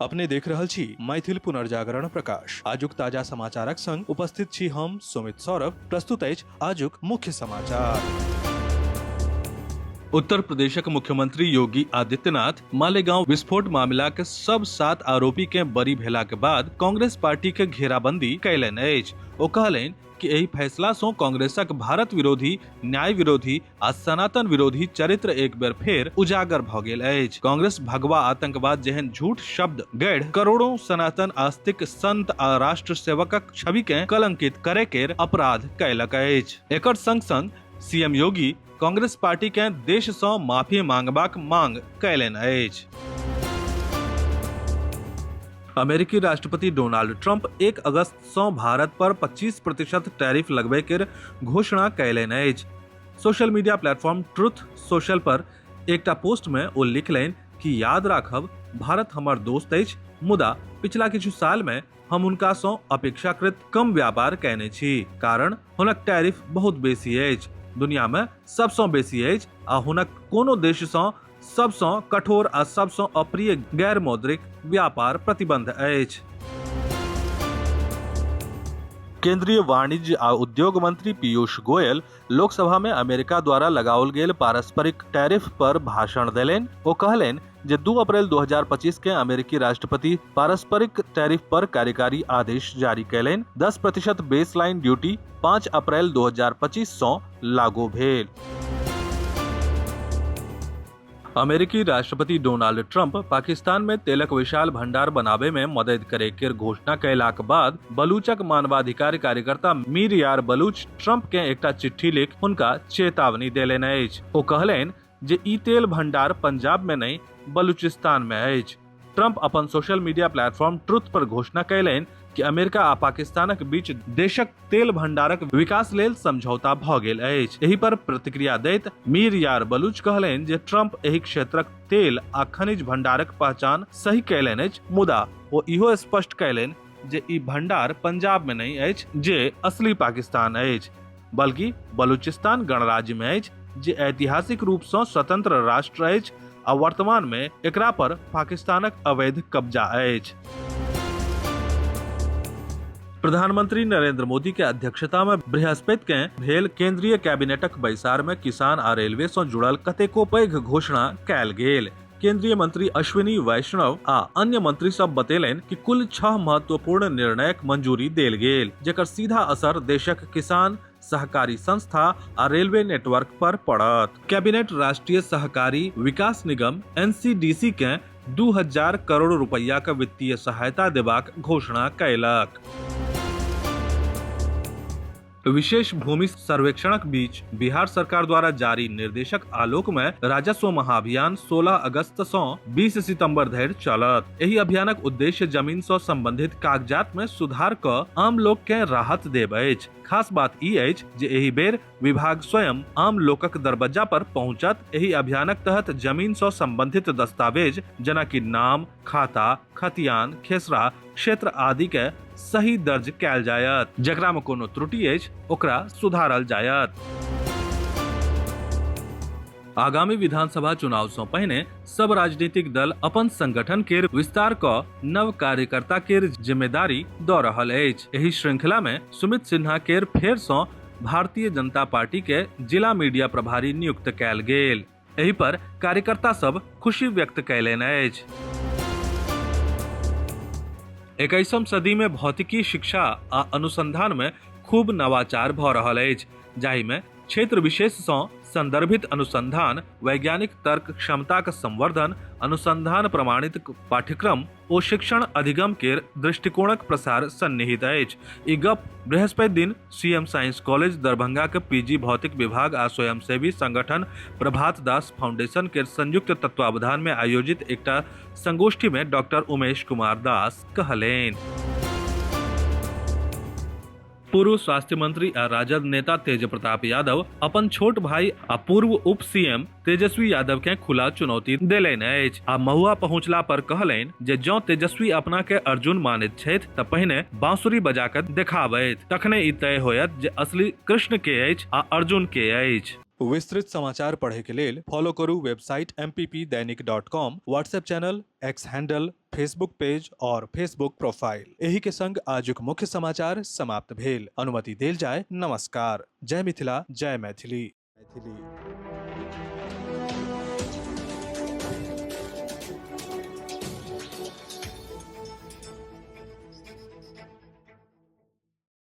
अपने देख रहल छी मैथिल पुनर्जागरण प्रकाश। आजुक ताजा समाचारक संग उपस्थित छी हम सुमित सौरभ। प्रस्तुत अछि आजुक मुख्य समाचार। उत्तर प्रदेशक मुख्यमंत्री योगी आदित्यनाथ मालेगांव विस्फोट मामिलाक सब 7 आरोपी के बरी भेलाक बाद कांग्रेस पार्टी के घेराबंदी कयलनि अछि। ओ कहलनि कि एहि फैसला सँ कांग्रेसक भारत विरोधी, न्याय विरोधी आ सनातन विरोधी चरित्र एक बेर फेर उजागर भ गेल अछि। कांग्रेस भगवा आतंकवाद जेहन झूठ शब्द गढ़ि करोड़ों सनातन आस्तिक संत आ राष्ट्र सेवकक छवि के कलंकित करे केर अपराध कयलक अछि। एकर संग संग सीएम योगी कांग्रेस पार्टी के देश सँ माफी मांगबाक मांग कयलनि अछि। अमेरिकी राष्ट्रपति डोनाल्ड ट्रंप 1 अगस्त सँ भारत पर 25% टैरिफ लगबै केर घोषणा कयलनि अछि। Social media platform truth social पर एकटा पोस्ट में ओ लिखलनि कि याद राखब, भारत हमर दोस्त अछि, मुदा पिछला किछु साल में हम हुनका सँ अपेक्षाकृत कम व्यापार कयने छी, कारण हुनक टैरिफ बहुत बेसी अछि, दुनिया में सबसँ बेसी अछि आ हुनक कोनो देश सँ सबसँ कठोर आ सबसँ अप्रिय गैर मौद्रिक व्यापार प्रतिबंध अछि। केंद्रीय वाणिज्य आ उद्योग मंत्री पीयूष गोयल लोकसभा में अमेरिका द्वारा लगाओल गेल पारस्परिक टैरिफ पर भाषण देलनि। ओ कहलनि जे 2 अप्रैल 2025 के अमेरिकी राष्ट्रपति पारस्परिक टैरिफ पर कार्यकारी आदेश जारी कयलनि। 10% बेसलाइन ड्यूटी 5 अप्रैल 2025 सँ लागू भेल। अमेरिकी राष्ट्रपति डोनाल्ड ट्रंप पाकिस्तान में तेलक विशाल भंडार बनाबे में मदद करे केर घोषणा कयलाक बाद बलूचक मानवाधिकार कार्यकर्ता मीर यार बलूच ट्रंप के एकटा चिट्ठी लिख हुनका चेतावनी देलनि अछि। ओ कहलनि जे ई तेल भंडार पंजाब में नहीं बलूचिस्तान में अछि। ट्रंप अपन सोशल मीडिया प्लेटफॉर्म ट्रुथ पर घोषणा कयलनि कि अमेरिका आ पाकिस्तानक बीच देशक तेल भंडारक विकास लेल समझौता भ गेल अछि। एहि पर प्रतिक्रिया दैत मीर यार बलूच कहलनि जे ट्रंप एहि क्षेत्रक तेल आ खनिज भंडारक पहचान सही कयलनि अछि, मुदा ओ इहो स्पष्ट कयलनि जे ई भंडार पंजाब में नहीं अछि जे असली पाकिस्तान अछि, बल्कि बलूचिस्तान गणराज्य में अछि जे ऐतिहासिक रूप सँ स्वतंत्र राष्ट्र अछि आ वर्तमान में एकरा पर पाकिस्तानक अवैध कब्जा अछि। प्रधानमंत्री नरेंद्र मोदी के अध्यक्षता में बृहस्पति के भेल केंद्रीय कैबिनेटक बैसार में किसान आ रेलवे सँ जुड़ल कतेको पैघ घोषणा कयल गेल। केंद्रीय मंत्री अश्विनी वैष्णव आ अन्य मंत्री सब बतेलनि कि कुल 6 महत्वपूर्ण निर्णयक मंजूरी देल गेल, जेकर सीधा असर देशक किसान, सहकारी संस्था आ रेलवे नेटवर्क पर पड़त। कैबिनेट राष्ट्रीय सहकारी विकास निगम NCDC के 2000 करोड़ रुपया के वित्तीय सहायता देबाक घोषणा कयलक। विशेष भूमि सर्वेक्षणक बीच बिहार सरकार द्वारा जारी निर्देशक आलोक में राजस्व महाअभियान 16 अगस्त सँ 20 सितंबर धरि चलत। एहि अभियानक उद्देश्य जमीन सँ संबंधित कागजात में सुधार क आम लोक के राहत देब अछि। खास बात ई अछि जे एहि बेर विभाग स्वयं आम लोकक दरबज्जा पर पहुंचत। एहि अभियानक तहत जमीन सँ संबंधित दस्तावेज जेना कि नाम, खाता, खतियान, खेसरा क्षेत्र आदि के सही दर्ज कयल जायत, जेकरा में कोनो त्रुटि अछि ओकरा सुधारल जायत। आगामी विधानसभा चुनाव सँ पहिने सब राजनीतिक दल अपन संगठन केर विस्तार क नव कार्यकर्ता केर जिम्मेदारी दऽ रहल अछि। एहि श्रृंखला में सुमित सिन्हा केर फेर सँ भारतीय जनता पार्टी के जिला मीडिया प्रभारी नियुक्त कयल गेल। एहि पर कार्यकर्ता सब खुशी व्यक्त कयलनि अछि। 21वीं सदी में भौतिकी शिक्षा आ अनुसंधान में खूब नवाचार भऽ रहल अछि, जाहि में क्षेत्र विशेष सँ संदर्भित अनुसंधान, वैज्ञानिक तर्क क्षमताक संवर्धन, अनुसंधान प्रमाणित पाठ्यक्रम ओ शिक्षण अधिगम केर दृष्टिकोणक प्रसार सन्निहित अछि। ई गप बृहस्पति दिन सीएम साइंस कॉलेज दरभंगा के पीजी भौतिक विभाग आ स्वयंसेवी संगठन प्रभात दास फाउंडेशन के संयुक्त तत्वावधान में आयोजित एकटा संगोष्ठी में डॉक्टर उमेश कुमार दास कहलनि। पूर्व स्वास्थ्य मंत्री आ राजद नेता तेज प्रताप यादव अपन छोट भाई आ पूर्व उप सीएम तेजस्वी यादव के खुला चुनौती देलनि अछि आ महुआ पहुंचला पर कहलनि जे जँ तेजस्वी अपना के अर्जुन मानैत छथि तऽ पहिने बांसुरी बजा कऽ देखाबथि, तखने ई तय होयत जे असली कृष्ण के अछि आ अर्जुन के अछि। विस्तृत समाचार पढ़े के लेल फॉलो करू वेबसाइट mppदैनिक.com, WhatsApp channel, X handle, Facebook page और फेसबुक प्रोफाइल। एही के संग आजुक मुख्य समाचार समाप्त भेल। अनुमति देल जाय। नमस्कार। जय मिथिला, जय मैथिली।